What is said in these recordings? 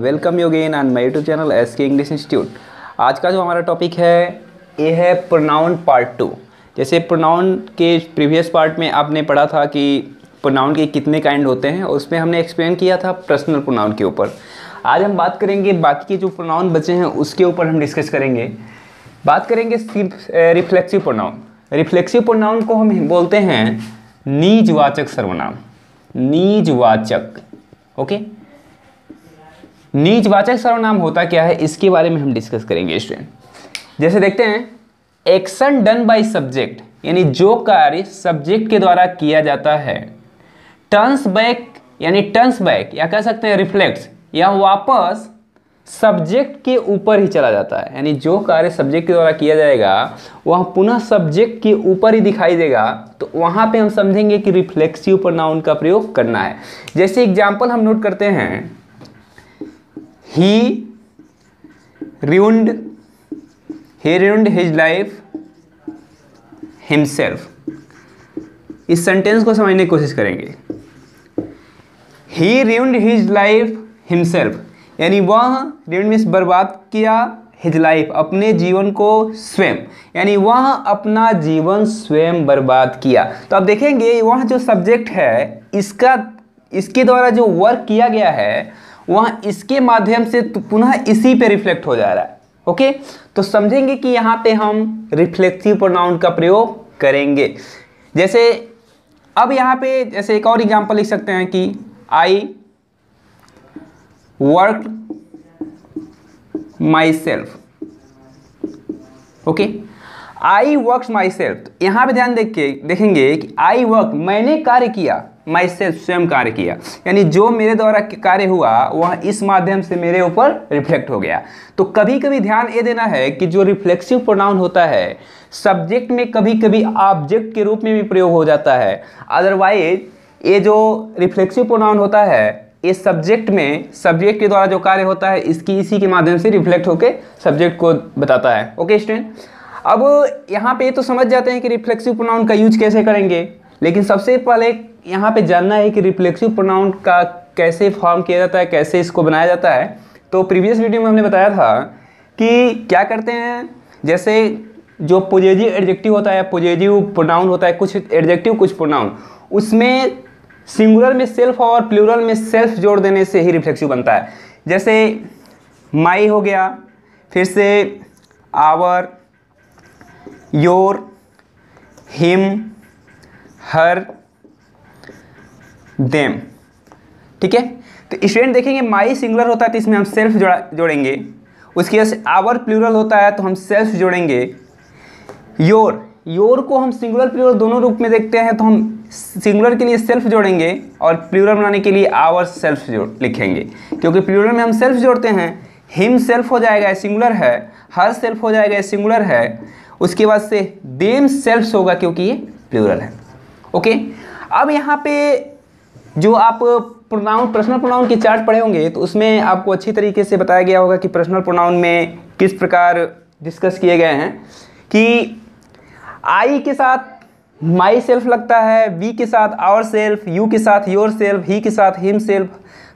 Welcome you again on my YouTube channel SK English institute. आज का जो हमारा टॉपिक है ये है प्रोनाउन पार्ट 2। जैसे प्रोनाउन के प्रीवियस पार्ट में आपने पढ़ा था कि प्रोनाउन के कितने काइंड होते हैं और उसमें हमने एक्सप्लेन किया था पर्सनल प्रोनाउन के ऊपर। आज हम बात करेंगे बाकी के जो प्रोनाउन बचे हैं उसके ऊपर हम डिस्कस करेंगे। बात करेंगे रिफ्लेक्सिव प्रोनाउन। रिफ्लेक्सिव प्रोनाउन को हम बोलते हैं निजवाचक सर्वनाम। निजवाचक, ओके। निजवाचक सर्वनाम होता क्या है इसके बारे में हम डिस्कस करेंगे स्टूडेंट। जैसे देखते हैं, एक्शन डन बाय सब्जेक्ट यानी जो कार्य सब्जेक्ट के द्वारा किया जाता है। टर्न्स बैक यानी टर्न्स बैक या कह सकते हैं रिफ्लेक्ट्स या वापस सब्जेक्ट के ऊपर ही चला जाता है। यानी जो कार्य सब्जेक्ट के द्वारा किया जाएगा वह पुनः सब्जेक्ट के ऊपर ही दिखाई देगा, तो वहाँ पे हम समझेंगे कि रिफ्लेक्सिव प्रोनाउन का प्रयोग करना है। जैसे एग्जाम्पल हम नोट करते हैं, He ruined his life himself। इस सेंटेंस को समझने की कोशिश करेंगे। He ruined his life himself यानी वह ruined मीन्स बर्बाद किया, his life अपने जीवन को स्वयं, यानी वह अपना जीवन स्वयं बर्बाद किया। तो आप देखेंगे वह जो सब्जेक्ट है इसके द्वारा जो वर्क किया गया है वह इसके माध्यम से पुनः इसी पे रिफ्लेक्ट हो जा रहा है। ओके, तो समझेंगे कि यहाँ पे हम रिफ्लेक्सिव प्रोनाउन का प्रयोग करेंगे। जैसे अब यहाँ पे जैसे एक और एग्जांपल लिख सकते हैं कि I work my self. Okay, I work my self, यहाँ पे ध्यान देखेंगे कि आई वर्क मैंने कार्य किया, माई सेल्फ स्वयं कार्य किया, यानी जो मेरे द्वारा कार्य हुआ वह इस माध्यम से मेरे ऊपर रिफ्लेक्ट हो गया। तो कभी कभी ध्यान ये देना है कि जो रिफ्लेक्सिव प्रोनाउन होता है सब्जेक्ट में कभी कभी ऑब्जेक्ट के रूप में भी प्रयोग हो जाता है। अदरवाइज ये जो रिफ्लेक्सिव प्रोनाउन होता है ये सब्जेक्ट के द्वारा जो कार्य होता है इसी के माध्यम से रिफ्लेक्ट होकर सब्जेक्ट को बताता है। ओके स्टूडेंट, अब यहाँ पे तो समझ जाते हैं कि रिफ्लेक्सिव प्रोनाउन का यूज कैसे करेंगे, लेकिन सबसे पहले यहाँ पे जानना है कि रिफ्लेक्सिव प्रोनाउन का कैसे फॉर्म किया जाता है, कैसे इसको बनाया जाता है। तो प्रीवियस वीडियो में हमने बताया था कि क्या करते हैं, जैसे जो पॉजिटिव एडजेक्टिव होता है, पॉजिटिव प्रोनाउन होता है, कुछ एडजेक्टिव कुछ प्रोनाउन, उसमें सिंगुलर में सेल्फ और प्लूरल में सेल्फ जोड़ देने से ही रिफ्लेक्सिव बनता है। जैसे माई हो गया, फिर से our, your, him, her, them. ठीक है, तो स्टूडेंट देखेंगे माई सिंगुलर होता है तो इसमें हम सेल्फ जोड़ेंगे। उसके बाद से आवर प्लूरल होता है तो हम सेल्फ जोड़ेंगे। योर को हम सिंगुलर प्लूरल दोनों रूप में देखते हैं तो हम सिंगुलर के लिए सेल्फ जोड़ेंगे और प्लूरल बनाने के लिए आवर सेल्फ लिखेंगे, क्योंकि प्लूरल में हम सेल्फ जोड़ते हैं। हिम सेल्फ हो जाएगा, सिंगुलर है। हर सेल्फ हो जाएगा, सिंगुलर है। उसके बाद से देम सेल्फ होगा क्योंकि ये प्लूरल है। ओके, अब यहाँ पे जो आप पर्सनल प्रोनाउन के चार्ट पढ़े होंगे तो उसमें आपको अच्छी तरीके से बताया गया होगा कि पर्सनल प्रोनाउन में किस प्रकार डिस्कस किए गए हैं कि आई के साथ माई सेल्फ लगता है, वी के साथ आवर सेल्फ, यू के साथ योर सेल्फ, ही के साथ हिम सेल्फ,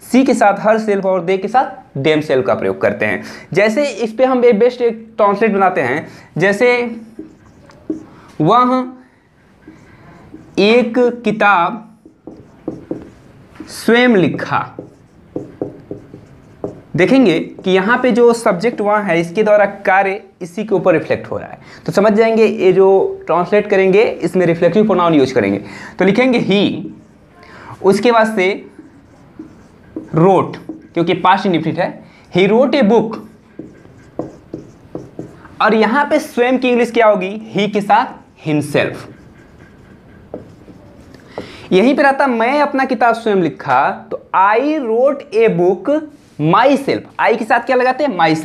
सी के साथ हर सेल्फ और दे के साथ देम सेल्फ का प्रयोग करते हैं। जैसे इस पे हम एक बेस्ट एक ट्रांसलेट बनाते हैं, जैसे वह एक किताब स्वयं लिखा। देखेंगे कि यहाँ पे जो सब्जेक्ट वहाँ है इसके द्वारा कार्य इसी के ऊपर रिफ्लेक्ट हो रहा है, तो समझ जाएंगे ये जो ट्रांसलेट करेंगे इसमें रिफ्लेक्टिव प्रोनाउन यूज करेंगे। तो लिखेंगे ही, उसके बाद से रोट, क्योंकि पास्ट इंडिफिनिट है, ही रोट ए बुक। और यहाँ पे स्वयं की इंग्लिश क्या होगी, ही के साथ हिमसेल्फ। यहीं पर आता मैं अपना किताब स्वयं लिखा, तो I wrote a book myself. I के साथ क्या लगाते हैं, माई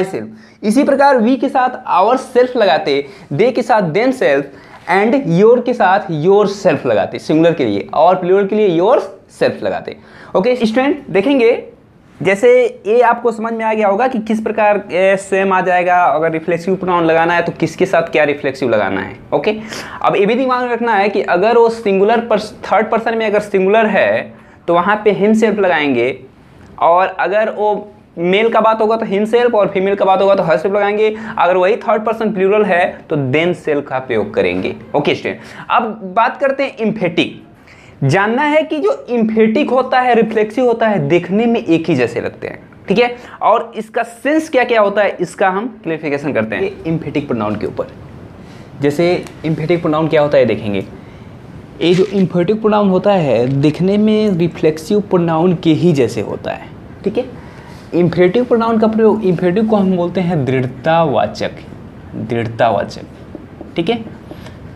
सेल्फ। इसी प्रकार वी के साथ आवर सेल्फ लगाते, दे के साथ देम सेल्फ, एंड योर के साथ योर सेल्फ लगाते सिंगुलर के लिए, और प्लूरल के लिए योर सेल्फ लगाते। ओके स्टूडेंट, देखेंगे जैसे ये आपको समझ में आ गया होगा कि किस प्रकार स्वयं आ जाएगा, अगर रिफ्लेक्सिव प्रोनाउन लगाना है तो किसके साथ क्या रिफ्लेक्सिव लगाना है। ओके, अब ये भी दिमाग में रखना है कि अगर वो सिंगुलर पर थर्ड पर्सन में अगर सिंगुलर है तो वहाँ पे हिमसेल्फ लगाएंगे, और अगर वो मेल का बात होगा तो हिमसेल्फ, और फीमेल का बात होगा तो हरसेल्फ लगाएंगे। अगर वही थर्ड पर्सन प्लूरल है तो देम सेल्फ का प्रयोग करेंगे। ओके स्टूडेंट, अब बात करते हैं इम्फेटिक। जानना है कि जो इम्फेटिक होता है, रिफ्लेक्सिव होता है, देखने में एक ही जैसे लगते हैं, ठीक है, और इसका सेंस क्या क्या होता है इसका हम क्लैरिफिकेशन करते हैं इम्फेटिक प्रोनाउन के ऊपर। जैसे इम्फेटिक प्रोनाउन क्या होता है देखेंगे। ये जो इम्फेटिक प्रोनाउन होता है दिखने में रिफ्लेक्सिव प्रोनाउन के ही जैसे होता है, ठीक है। इम्फेटिव प्रोनाउन का प्रयोग, इम्फेटिव को हम बोलते हैं दृढ़तावाचक, दृढ़तावाचक, ठीक है,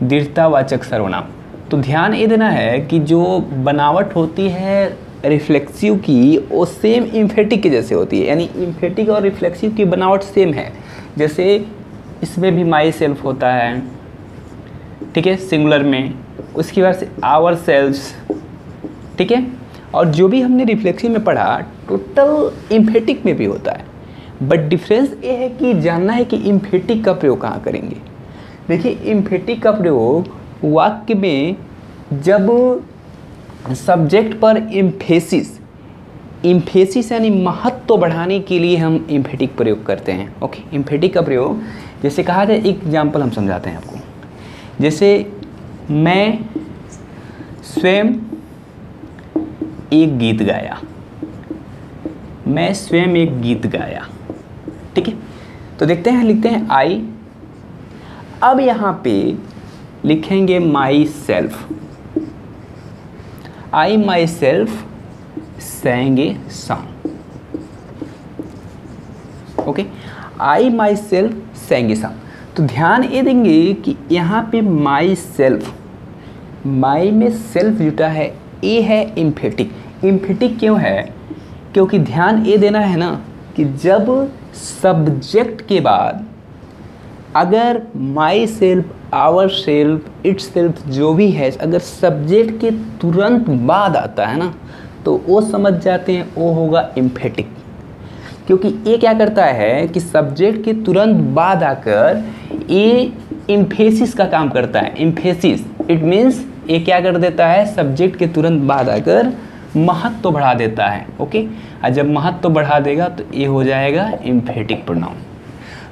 दृढ़तावाचक सर्वनाम। तो ध्यान ये देना है कि जो बनावट होती है रिफ्लेक्सिव की वो सेम इम्फेटिक के जैसे होती है, यानी इम्फेटिक और रिफ्लेक्सिव की बनावट सेम है। जैसे इसमें भी माई सेल्फ होता है, ठीक है, सिंगुलर में, उसके बाद से आवर सेल्व्स, ठीक है, और जो भी हमने रिफ्लेक्सिव में पढ़ा टोटल इम्फेटिक में भी होता है। बट डिफरेंस ये है कि जानना है कि इम्फेटिक का प्रयोग कहाँ करेंगे। देखिए इम्फेटिक का प्रयोग वाक्य में जब सब्जेक्ट पर इम्फेसिस, इम्फेसिस यानी महत्व बढ़ाने के लिए हम इम्फेटिक प्रयोग करते हैं। ओके, इम्फेटिक का प्रयोग जैसे कहा जाए, एक एग्जाम्पल हम समझाते हैं आपको। जैसे मैं स्वयं एक गीत गाया, मैं स्वयं एक गीत गाया, ठीक है। तो देखते हैं, लिखते हैं आई, अब यहाँ पे लिखेंगे my self, I my self sang a song। Okay, I my self sang a song। तो ध्यान ये देंगे कि यहाँ पे माई सेल्फ, माई में सेल्फ जुटा है, ए है इम्फेटिक। इम्फेटिक क्यों है? क्योंकि ध्यान ये देना है ना कि जब सब्जेक्ट के बाद अगर myself, ourself, itself जो भी है, अगर सब्जेक्ट के तुरंत बाद आता है ना तो वो समझ जाते हैं वो होगा इम्फेटिक। क्योंकि ये क्या करता है कि सब्जेक्ट के तुरंत बाद आकर ये इम्फेसिस का काम करता है। इम्फेसिस इट मीन्स ये क्या कर देता है, सब्जेक्ट के तुरंत बाद आकर महत्व तो बढ़ा देता है। ओके, और जब महत्व तो बढ़ा देगा तो ये हो जाएगा इम्फेटिक प्रोनाउन।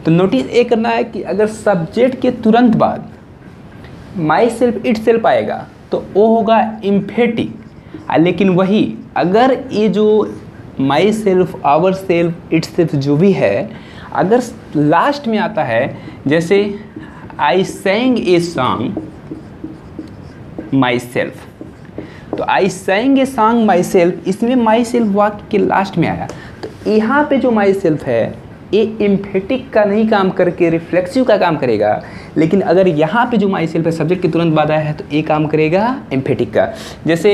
तो नोटिस ये करना है कि अगर सब्जेक्ट के तुरंत बाद माई सेल्फ, इट सेल्फ आएगा तो वो होगा इम्फेटिक। लेकिन वही अगर ये जो myself, ourself, itself जो भी है अगर लास्ट में आता है, जैसे आई Seng a song my self, तो आई Seng a song my self, इसमें माई सेल्फ वाक्य के लास्ट में आया, तो यहाँ पे जो माई सेल्फ है ये इम्फेटिक का नहीं काम करके रिफ्लेक्सिव का काम करेगा। लेकिन अगर यहाँ पे जो माई सेल्फ है सब्जेक्ट के तुरंत बाद आया है तो ये काम करेगा इम्फेटिक का। जैसे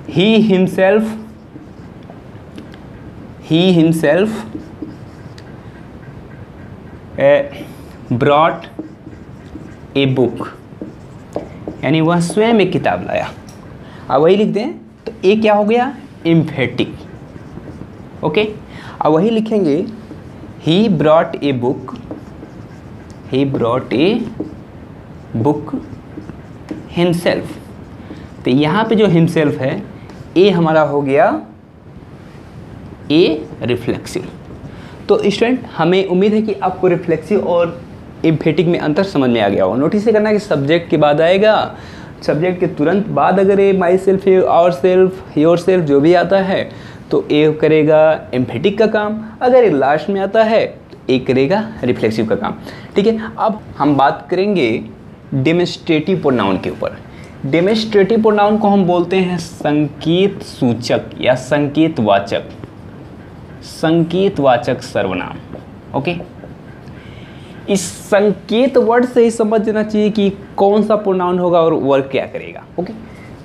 he himself brought a book, यानी वह स्वयं एक किताब लाया। अब वही लिख दें तो ये क्या हो गया, इम्फेटिक। ओके, अब वही लिखेंगे he brought a book, he brought a book himself, तो यहाँ पे जो हिमसेल्फ है ये हमारा हो गया ए रिफ्लेक्सिव। तो स्टूडेंट हमें उम्मीद है कि आपको रिफ्लेक्सिव और इम्फेटिक में अंतर समझ में आ गया हो। नोटिस करना कि सब्जेक्ट के बाद आएगा, सब्जेक्ट के तुरंत बाद अगर ये myself, ourself, yourself जो भी आता है तो ये करेगा इम्फेटिक का काम। अगर ये लास्ट में आता है तो ये करेगा रिफ्लेक्सिव का काम। ठीक है, अब हम बात करेंगे डेमोन्स्ट्रेटिव प्रोनाउन के ऊपर। डेमोन्स्ट्रेटिव प्रोनाउन को हम बोलते हैं संकेत सूचक या संकेतवाचक, संकेतवाचक सर्वनाम। ओके, इस संकेत वर्ड से ही समझ लेना चाहिए कि कौन सा प्रोनाउन होगा और वर्क क्या करेगा। ओके,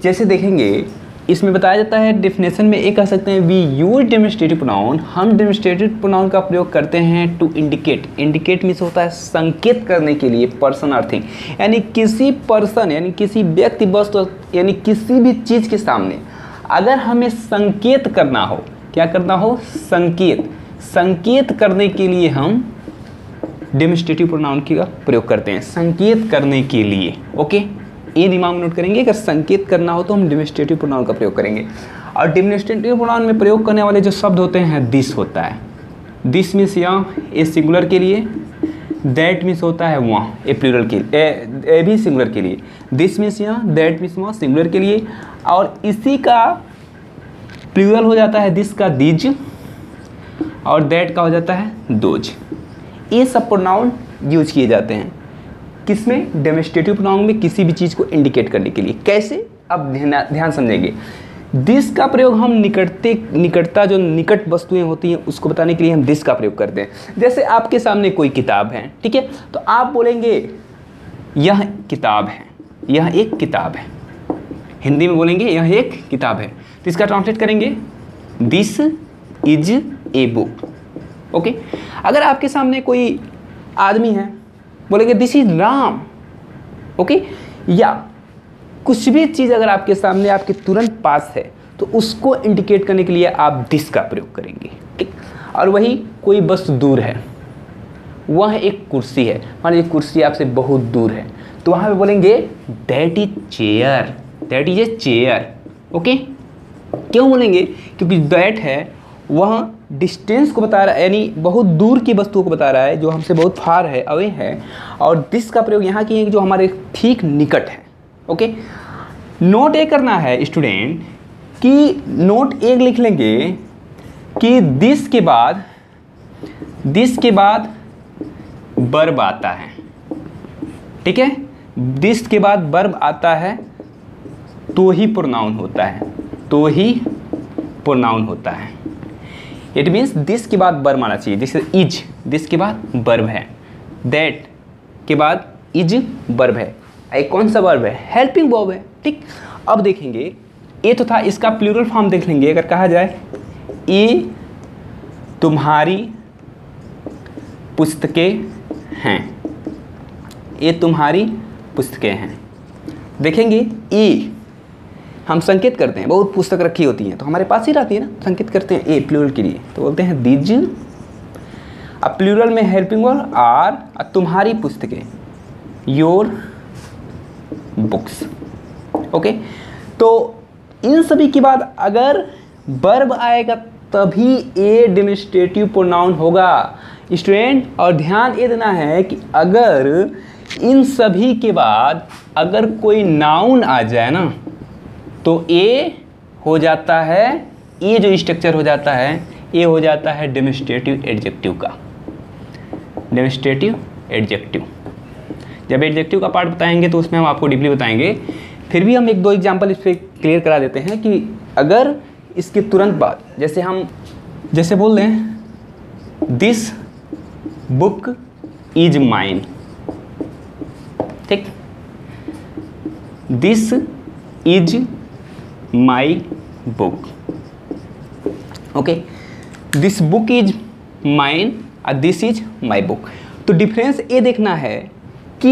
जैसे देखेंगे इसमें बताया जाता है डेफिनेशन में एक कह सकते हैं वी यूज डेमोन्स्ट्रेटिव प्रोनाउन, हम डेमोन्स्ट्रेटिव प्रोनाउन का प्रयोग करते हैं टू इंडिकेट। इंडिकेट मीन्स होता है संकेत करने के लिए पर्सन और थिंग, यानी किसी पर्सन यानी किसी व्यक्ति, वस्तु यानी किसी भी चीज़ के सामने अगर हमें संकेत करना हो क्या करना हो, संकेत करने के लिए हम डेमोस्ट्रेटिव प्रोनाउन का प्रयोग करते हैं, संकेत करने के लिए। ओके, ये दिमाग में नोट करेंगे, अगर संकेत करना हो तो हम डेमोस्ट्रेटिव प्रोनाउन का प्रयोग करेंगे। और डेमोस्ट्रेटिव प्रोनाउन में प्रयोग करने वाले जो शब्द होते हैं, दिस होता है, दिस मीन्स यहाँ ए सिंगुलर के लिए, दैट मीन्स होता है वहाँ ए प्लूरल के ए भी सिंगुलर के लिए, दिस मीन्स यहाँ, दैट मीन्स वहाँ सिंगुलर के लिए, और इसी का प्लूरल हो जाता है दिस का दीज, और दैट का हो जाता है दोज। ये सब प्रोनाउन यूज किए जाते हैं किसमें, डेमोस्ट्रेटिव प्रोनाउन में, किसी भी चीज़ को इंडिकेट करने के लिए। कैसे, अब ध्यान समझेंगे। दिस का प्रयोग हम निकटता जो निकट वस्तुएं होती हैं उसको बताने के लिए हम दिस का प्रयोग करते हैं। जैसे आपके सामने कोई किताब है, ठीक है, तो आप बोलेंगे यह किताब है, यह एक किताब है, हिंदी में बोलेंगे यह एक किताब है, तो इसका ट्रांसलेट करेंगे this is a book. Okay, अगर आपके सामने कोई आदमी है, बोलेंगे दिस इज राम। ओके, या कुछ भी चीज़ अगर आपके सामने आपके तुरंत पास है तो उसको इंडिकेट करने के लिए आप दिस का प्रयोग करेंगे। ठीक, और वही कोई वस्तु दूर है, वह एक कुर्सी है, मान लीजिए कुर्सी आपसे बहुत दूर है, तो वहाँ पे बोलेंगे that is chair, that is a chair. Okay, क्यों बोलेंगे, क्योंकि दैट है वह डिस्टेंस को बता रहा है, यानी बहुत दूर की वस्तुओं को बता रहा है जो हमसे बहुत फार है, अवे है, और दिस का प्रयोग यहाँ किए जो हमारे ठीक निकट है। ओके, नोट ए करना है स्टूडेंट कि नोट एक लिख लेंगे कि दिस के बाद वर्ब आता है। ठीक है, दिस के बाद वर्ब आता है तो ही प्रोनाउन होता है, तो ही प्रोनाउन होता है। इट मीन्स दिस के बाद वर्ब आना चाहिए, जैसे इज, दिस के बाद वर्ब है, दैट के बाद इज वर्ब है, एक कौन सा वर्ब है, हेल्पिंग वर्ब है। ठीक, अब देखेंगे ये तो था, इसका प्लूरल फॉर्म देख लेंगे। अगर कहा जाए ये तुम्हारी पुस्तकें हैं, ये तुम्हारी पुस्तकें हैं, देखेंगे ए हम संकेत करते हैं, बहुत पुस्तक रखी होती हैं तो हमारे पास ही रहती है ना, संकेत करते हैं ए प्लूरल के लिए, तो बोलते हैं दीज। अब प्लूरल में हेल्पिंग वर्ब आर, तुम्हारी पुस्तकें योर बुक्स। ओके, तो इन सभी के बाद अगर वर्ब आएगा तभी ए डेमोस्ट्रेटिव प्रोनाउन होगा स्टूडेंट। और ध्यान ये देना है कि अगर इन सभी के बाद अगर कोई नाउन आ जाए ना तो ए हो जाता है, ये जो स्ट्रक्चर हो जाता है ये हो जाता है डेमोस्ट्रेटिव एडजेक्टिव का, डेमोस्ट्रेटिव एडजेक्टिव। जब एडजेक्टिव का पार्ट बताएंगे तो उसमें हम आपको डीपली बताएंगे, फिर भी हम एक दो एग्जांपल इस पर क्लियर करा देते हैं कि अगर इसके तुरंत बाद जैसे बोल दें दिस बुक इज माइन, ठीक, this is my book. Okay, this book is mine और दिस इज माई बुक। तो डिफरेंस ये देखना है कि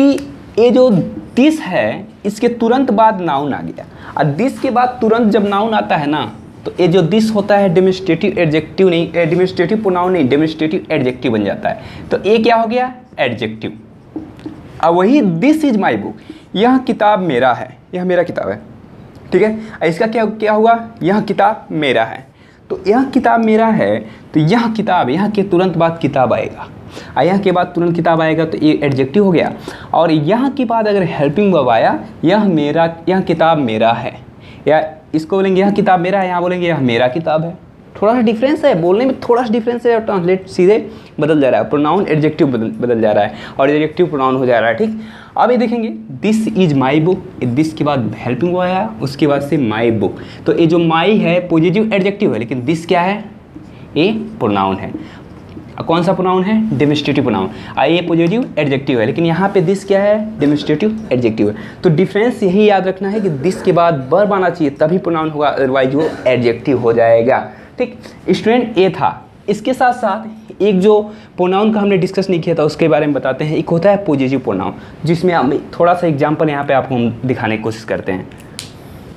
ये जो दिस है इसके तुरंत बाद नाउन आ गया, और दिस के बाद तुरंत जब नाउन आता है ना तो ये जो दिस होता है डेमोस्ट्रेटिव एडजेक्टिव नहीं, डेमोस्ट्रेटिव प्रोनाउन नहीं, डेमोस्ट्रेटिव एडजेक्टिव बन जाता है। तो ये क्या हो गया, एडजेक्टिव। अब वही दिस इज माई बुक, यह किताब मेरा है, यह मेरा किताब है, ठीक है। इसका क्या हुआ, यह किताब मेरा है, तो यह किताब मेरा है, तो यह किताब, यहाँ के तुरंत बाद किताब आएगा, और यहाँ के बाद तुरंत किताब आएगा तो ये एडजेक्टिव हो गया। और यहाँ के बाद अगर हेल्पिंग वर्ब आया, यह किताब मेरा है, या इसको बोलेंगे यह किताब मेरा है, यहाँ बोलेंगे यह मेरा किताब है। थोड़ा सा डिफरेंस है, बोलने में थोड़ा सा डिफरेंस है, ट्रांसलेट सीधे बदल जा रहा है, प्रोनाउन एडजेक्टिव बदल जा रहा है और एडजेक्टिव प्रोनाउन हो जा रहा है। ठीक, अब ये देखेंगे this is my book, this के बाद हेल्पिंग वर्ब आया, उसके बाद से माई बुक। तो ये जो माई है पॉजिटिव एडजेक्टिव है, लेकिन दिस क्या है, ये प्रोनाउन है। कौन सा प्रोनाउन है, डेमोस्ट्रेटिव प्रोनाउन। ये पॉजिटिव एडजेक्टिव है, लेकिन यहाँ पे दिस क्या है, डेमोस्ट्रेटिव एडजेक्टिव है। तो डिफरेंस यही याद रखना है कि दिस के बाद वर्ब आना चाहिए तभी प्रोनाउन होगा, अदरवाइज वो एडजेक्टिव हो जाएगा। ठीक स्टूडेंट, ये था। इसके साथ साथ एक जो प्रोनाउन का हमने डिस्कस नहीं किया था उसके बारे में बताते हैं। एक होता है पॉजिटिव प्रोनाउन, जिसमें हम थोड़ा सा एग्जांपल यहाँ पे आपको हम दिखाने की कोशिश करते हैं।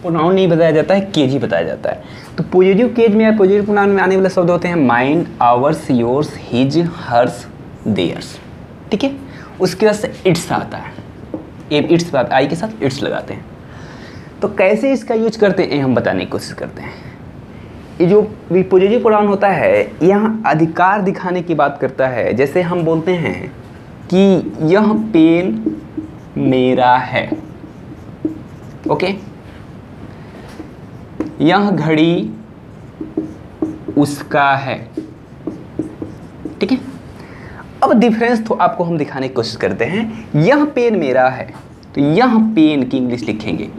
प्रोनाउन नहीं बताया जाता है, केज ही बताया जाता है। तो पॉजिटिव केज में या पॉजिटिव प्रोनाउन में आने वाले शब्द होते हैं mine, ours, yours, his, hers, theirs. ठीक है, उसके बाद से इट्स आता है, इट्स बात आई के साथ इट्स लगाते हैं। तो कैसे इसका यूज करते हैं हम बताने की कोशिश करते हैं। ये जो पॉजिटिव प्रोनाउन होता है यहाँ अधिकार दिखाने की बात करता है। जैसे हम बोलते हैं कि यह पेन मेरा है, ओके, यह घड़ी उसका है। ठीक है, अब डिफरेंस तो आपको हम दिखाने की कोशिश करते हैं। यह पेन मेरा है, तो यह पेन की इंग्लिश लिखेंगे।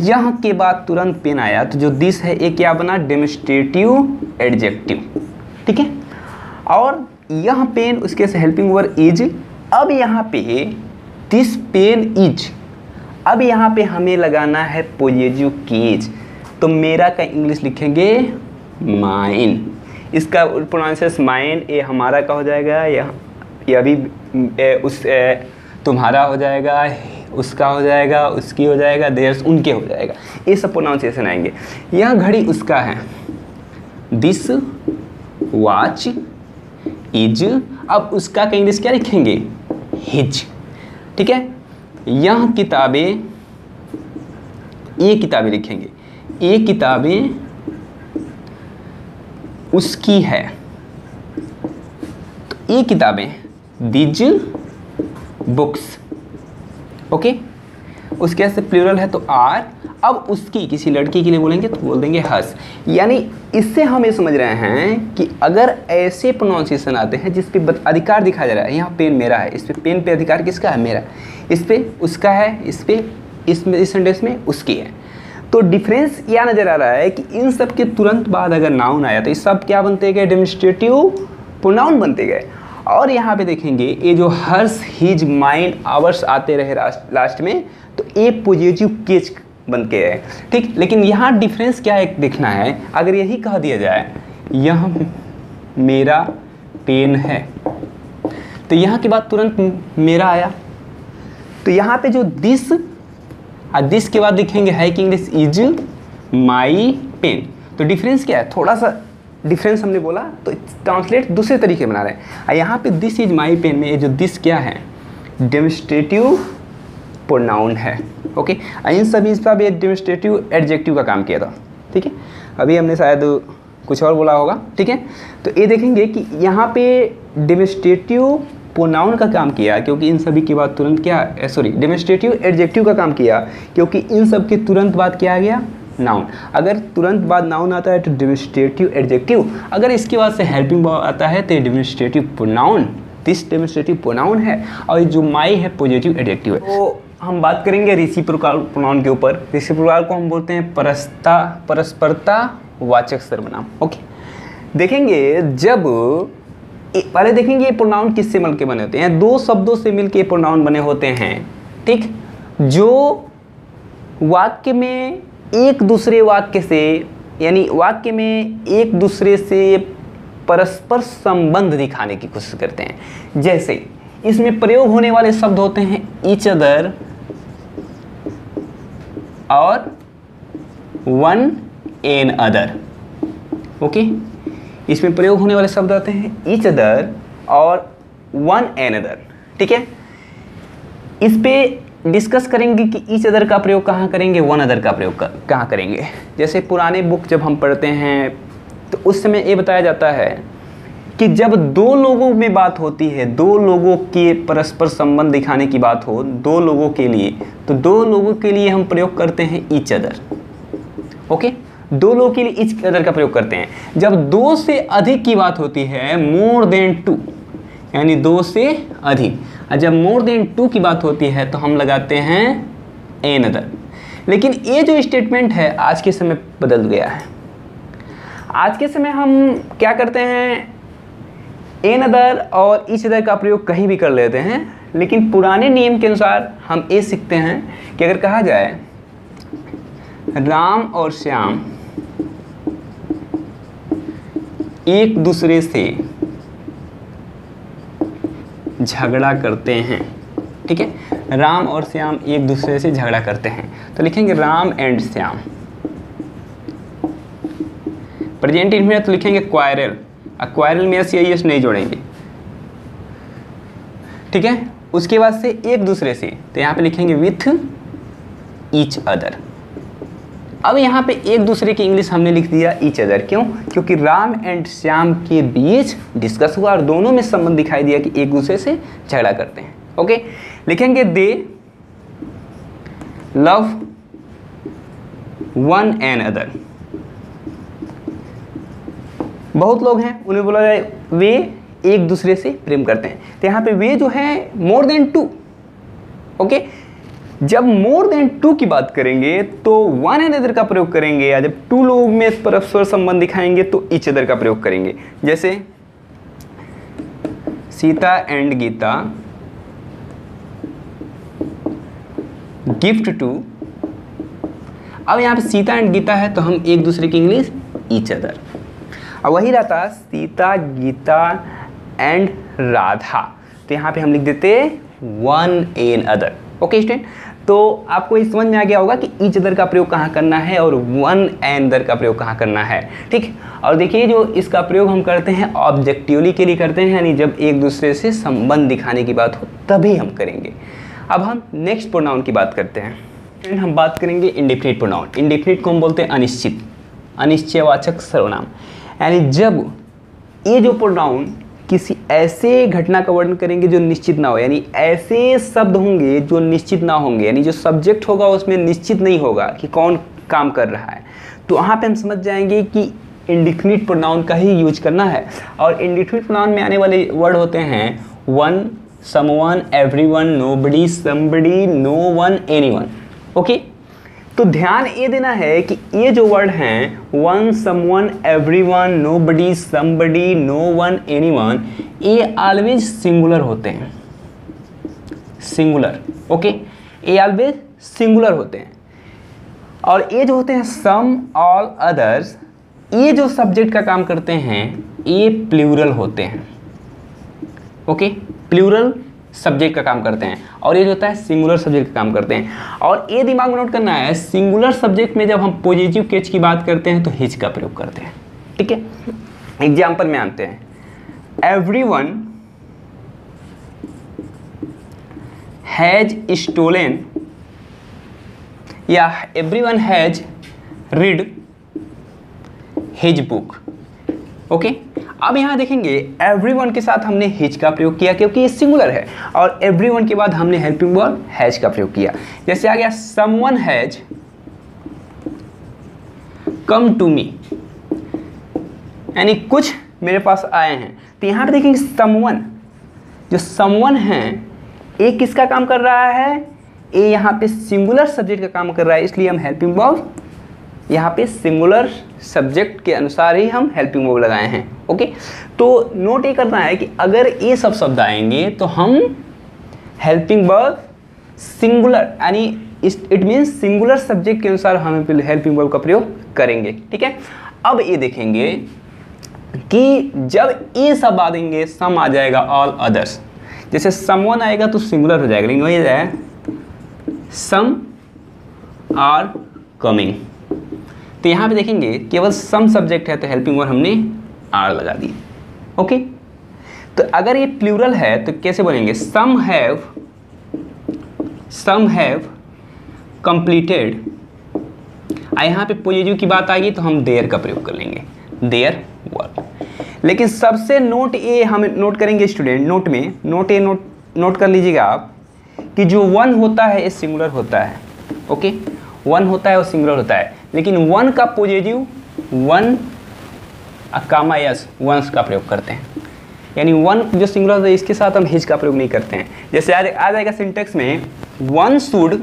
यह के बाद तुरंत पेन आया, तो जो दिस है ये क्या बना, डेमोन्स्ट्रेटिव एडजेक्टिव। ठीक है, और यह पेन उसके से हेल्पिंग वर्ब इज। अब यहाँ पे दिस पेन इज, अब यहाँ पे हमें लगाना है पॉजिटिव केज, तो मेरा का इंग्लिश लिखेंगे माइन। इसका प्रोनाउंसिएशन माइन, ये हमारा का हो जाएगा, यह भी उस तुम्हारा हो जाएगा, उसका हो जाएगा, उसकी हो जाएगा, देयर्स उनके हो जाएगा, ये सब प्रोनाउंसिएशन आएंगे। यह घड़ी उसका है, दिस वॉच इज। अब उसका का इंग्लिश क्या लिखेंगे, हिज। ठीक है, यह किताबें, ये किताबें लिखेंगे, ये किताबें उसकी है, तो ये किताबें दीज बुक्स। ओके, उसके से प्लूरल है तो आर। अब उसकी, किसी लड़की के लिए बोलेंगे तो बोल देंगे हस। यानी इससे हम ये समझ रहे हैं कि अगर ऐसे प्रोनाउंसिएशन आते हैं जिस पे अधिकार दिखाया जा रहा है, यहाँ पेन मेरा है, इस पे पेन पे अधिकार किसका है, मेरा, इस पे उसका है, इस पे इसमें इस सेंटेंस में उसकी है, तो डिफरेंस यह नज़र आ रहा है कि इन सब के तुरंत बाद अगर नाउन आया तो ये सब क्या बनते गए, डेमोन्स्ट्रेटिव प्रोनाउन बनते गए। और यहाँ पे देखेंगे ये जो हर्स, हिज, माइन, आवर्स आते रहे लास्ट में, तो ये पॉजिटिव केज बन के है। ठीक, लेकिन यहाँ डिफरेंस क्या है देखना है। अगर यही कह दिया जाए यह मेरा पेन है, तो यहाँ के बाद तुरंत मेरा आया, तो यहाँ पे जो दिस और दिस के बाद लिखेंगे है कि इंग्लिश इज माई पेन। तो डिफरेंस क्या है, थोड़ा सा डिफरेंस हमने बोला, तो ट्रांसलेट दूसरे तरीके बना रहे हैं। और यहाँ पे दिस इज माई पेन में ये जो दिस क्या है, डेमोन्स्ट्रेटिव प्रोनाउन है। ओके, इन सभी पर ये डेमोन्स्ट्रेटिव एडजेक्टिव का काम किया था। ठीक है, अभी हमने शायद कुछ और बोला होगा। ठीक है, तो ये देखेंगे कि यहाँ पे डेमोन्स्ट्रेटिव प्रोनाउन का काम किया, क्योंकि इन सभी के बाद तुरंत क्या, सॉरी, डेमोन्स्ट्रेटिव एडजेक्टिव का काम किया, क्योंकि इन सब के तुरंत बाद क्या आ गया, नाउन। अगर तुरंत बाद नाउन आता है तो डेमोन्स्ट्रेटिव एडजेक्टिव, अगर इसके बाद से हेल्पिंग वर्ब आता है तो demonstrative pronoun, this demonstrative pronoun है, और जो माई है पॉजिटिव एडजेक्टिव है। तो हम बात करेंगे रेसिप्रोकल प्रोनाउन के ऊपर। रेसिप्रोकल को हम बोलते हैं परस्परता वाचक सर्वनाम। ओके, देखेंगे जब पहले देखेंगे ये प्रोनाउन किससे मिलके बने होते हैं, दो शब्दों से मिलके प्रोनाउन बने होते हैं। ठीक, जो वाक्य में एक दूसरे वाक्य से, यानी वाक्य में एक दूसरे से परस्पर संबंध दिखाने की कोशिश करते हैं। जैसे इसमें प्रयोग होने वाले शब्द होते हैं ईच अदर और वन एन अदर। ओके, इसमें प्रयोग होने वाले शब्द आते हैं ईच अदर और वन एन अदर। ठीक है, इस पे डिस्कस करेंगे कि ईच अदर का प्रयोग कहाँ करेंगे, वन अदर का प्रयोग कहाँ करेंगे। जैसे पुराने बुक जब हम पढ़ते हैं तो उस समय ये बताया जाता है कि जब दो लोगों में बात होती है, दो लोगों के परस्पर संबंध दिखाने की बात हो दो लोगों के लिए, तो दो लोगों के लिए हम प्रयोग करते हैं ईच अदर। ओके, दो लोगों के लिए ईच अदर का प्रयोग करते हैं। जब दो से अधिक की बात होती है, मोर देन टू, यानी दो से अधिक, और जब मोर देन टू की बात होती है तो हम लगाते हैं एन अदर। लेकिन ये जो स्टेटमेंट है आज के समय बदल गया है। आज के समय हम क्या करते हैं, एन अदर और ईच अदर का प्रयोग कहीं भी कर लेते हैं, लेकिन पुराने नियम के अनुसार हम ये सीखते हैं कि अगर कहा जाए राम और श्याम एक दूसरे से झगड़ा करते हैं, ठीक है। राम और श्याम एक दूसरे से झगड़ा करते हैं, तो लिखेंगे Ram and Shyam. Present indefinite तो लिखेंगे क्वारल, क्वारल में एस या एस नहीं जोड़ेंगे, ठीक है। उसके बाद से एक दूसरे से, तो यहाँ पे लिखेंगे विथ ईच अदर। अब यहाँ पे एक दूसरे की इंग्लिश हमने लिख दिया ईच अदर, क्यों? क्योंकि राम एंड श्याम के बीच डिस्कस हुआ और दोनों में संबंध दिखाई दिया कि एक दूसरे से झगड़ा करते हैं। ओके, लिखेंगे दे लव वन एंड अदर। बहुत लोग हैं, उन्हें बोला जाए वे एक दूसरे से प्रेम करते हैं, तो यहाँ पे वे जो है मोर देन टू। ओके, जब मोर देन टू की बात करेंगे तो वन एंड अदर का प्रयोग करेंगे, या जब टू लोग में परस्पर संबंध दिखाएंगे तो ईच अदर का प्रयोग करेंगे। जैसे Sita and Gita gift to. अब यहाँ पे सीता एंड गीता है तो हम एक दूसरे की इंग्लिश ईच अदर। अब वही रहता सीता गीता एंड राधा, तो यहाँ पे हम लिख देते one and other. Okay student, तो आपको इस समझ में आ गया होगा कि ईच अदर का प्रयोग कहाँ करना है और वन एंड अदर का प्रयोग कहाँ करना है, ठीक। और देखिए जो इसका प्रयोग हम करते हैं ऑब्जेक्टिवली के लिए करते हैं, यानी जब एक दूसरे से संबंध दिखाने की बात हो तभी हम करेंगे। अब हम नेक्स्ट प्रोनाउन की बात करते हैं। हम बात करेंगे इंडेफिनिट प्रोनाउन। इंडेफिनिट को हम बोलते हैं अनिश्चित, अनिश्चयवाचक सर्वनाम। यानी जब ये जो प्रोनाउन किसी ऐसे घटना का वर्णन करेंगे जो निश्चित ना हो, यानी ऐसे शब्द होंगे जो निश्चित ना होंगे, यानी जो सब्जेक्ट होगा उसमें निश्चित नहीं होगा कि कौन काम कर रहा है, तो वहाँ पे हम समझ जाएंगे कि इंडेफिनिट प्रोनाउन का ही यूज करना है। और इंडेफिनिट प्रोनाउन में आने वाले वर्ड होते हैं one, someone, everyone, nobody, somebody, no one, anyone. Okay, तो ध्यान ये देना है कि ये जो वर्ड हैं one, someone, everyone, nobody, somebody, no one, anyone, ये ऑलवेज सिंगुलर होते हैं, सिंगुलर। ओके, ये ऑलवेज सिंगुलर होते हैं। और ये जो होते हैं सम, ऑल, अदर्स, ये जो सब्जेक्ट का काम करते हैं ये प्लूरल होते हैं। ओके, प्लूरल सब्जेक्ट का काम करते हैं, और ये जो होता है सिंगुलर सब्जेक्ट का काम करते हैं। और ये दिमाग में नोट करना है, सिंगुलर सब्जेक्ट में जब हम पॉजिटिव केच की बात करते हैं तो हिज का प्रयोग करते हैं, ठीक है। एग्जाम्पल में आते हैं, एवरीवन हैज स्टोलन या everyone has read his book. Okay, अब यहाँ देखेंगे एवरीवन के साथ हमने हिज का प्रयोग किया क्योंकि ये सिंगुलर है, और एवरीवन के बाद हमने हेल्पिंग वर्ब हैज का प्रयोग किया। जैसे आ गया someone has come to me, यानी कुछ मेरे पास आए हैं। तो यहाँ पे देखेंगे समवन, जो समवन है ये किसका काम कर रहा है, ये यहाँ पे सिंगुलर सब्जेक्ट का काम कर रहा है, इसलिए हम हेल्पिंग वर्ब यहाँ पे सिंगुलर सब्जेक्ट के अनुसार ही हम हेल्पिंग वर्ब लगाए हैं। ओके, तो नोट ये करना है कि अगर ये सब शब्द आएंगे तो हम हेल्पिंग वर्ब सिंगुलर, यानी इट मीन्स सिंगुलर सब्जेक्ट के अनुसार हम हेल्पिंग वर्ब का प्रयोग करेंगे, ठीक है। अब ये देखेंगे कि जब ये सब आ देंगे, सम आ जाएगा, ऑल अदर्स, जैसे समवन आएगा तो सिंगुलर हो जाएगा, लेकिन वही है सम आर कमिंग। तो यहाँ पे देखेंगे केवल सम सब्जेक्ट है तो हेल्पिंग वर्ब हमने आर लगा दी। ओके, तो अगर ये प्लूरल है तो कैसे बोलेंगे, सम हैव कंप्लीटेड। यहाँ पे पॉजिटिव की बात आएगी तो हम देयर का प्रयोग कर लेंगे, देयर वर्क। लेकिन सबसे नोट ये हम नोट करेंगे स्टूडेंट, नोट में नोट कर लीजिएगा आप कि जो वन होता है ये सिंगुलर होता है। ओके, वन होता है और सिंगुलर होता है, लेकिन वन का positive one comma yes once का प्रयोग करते हैं, यानी वन जो सिंगुलर होता है इसके साथ हम हिज का प्रयोग नहीं करते हैं। जैसे आ जाएगा सिंटेक्स में one should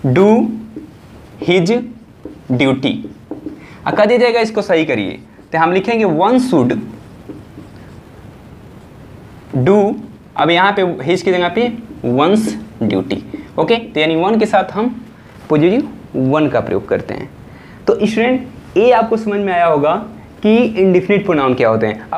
do his duty. कह दिया जाएगा इसको सही करिए, तो हम लिखेंगे वन शुड डू, अब यहाँ पे हिज की जगह पे वंस ड्यूटी। ओके, तो यानी वन के साथ हम पॉजिटिव वन का प्रयोग करते हैं। तो स्टूडेंट ये आपको समझ में आया होगा कि इंडेफिनिट प्रोनाउन क्या होते हैं।